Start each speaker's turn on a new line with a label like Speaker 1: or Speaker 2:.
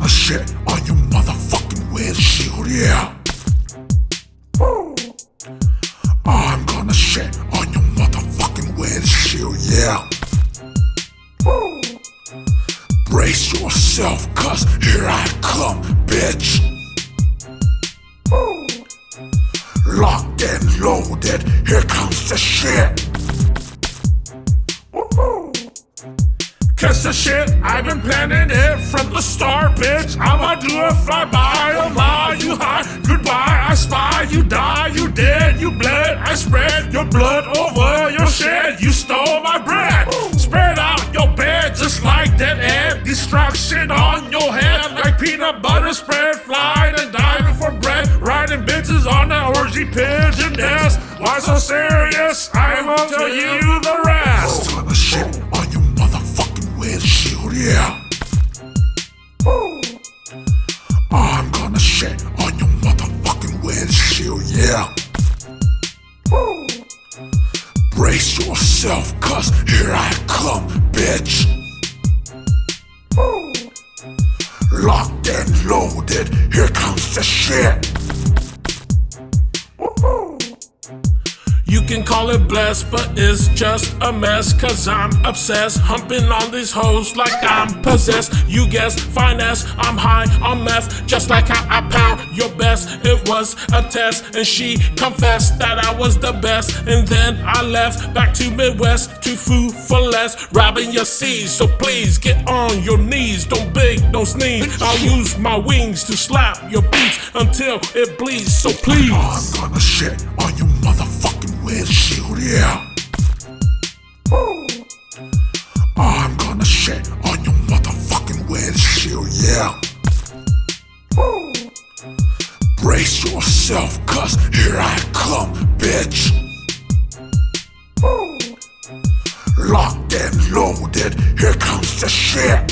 Speaker 1: gonna shit on your motherfucking windshield, yeah. I'm gonna shit on your motherfucking windshield, yeah. Brace yourself, cause here I come, bitch. Locked and loaded, here comes the shit. Cause the shit, I've been planning it from the start, bitch. I'ma do a flyby, a lie, you high, goodbye, I spy, you die, you dead, you bled, I spread your blood over your shed, you stole my bread. Spread out your bed just like that ant, destruction on your head like peanut butter spread, flying and diving for bread, riding bitches on an orgy pigeon nest. Why so serious? I won't tell you the rest. I'm gonna shit on your motherfucking windshield, yeah. I'm gonna shit on your motherfucking windshield, yeah. Brace yourself, cause here I come, bitch. Locked and loaded, here comes the shit. You can call it blessed, but it's just a mess. Cause I'm obsessed, humping on these hoes like I'm possessed. You guess, finesse, I'm high on meth. Just like how I pound your best. It was a test, and she confessed that I was the best. And then I left back to Midwest, to food for less, robbing your seeds. So please get on your knees, don't beg, don't sneeze. I'll use my wings to slap your beats until it bleeds. So please, I'm gonna shit on your motherfucking windshield, yeah. I'm gonna shit on your motherfucking windshield, yeah. Brace yourself, cause here I come, bitch. Locked and loaded, here comes the shit.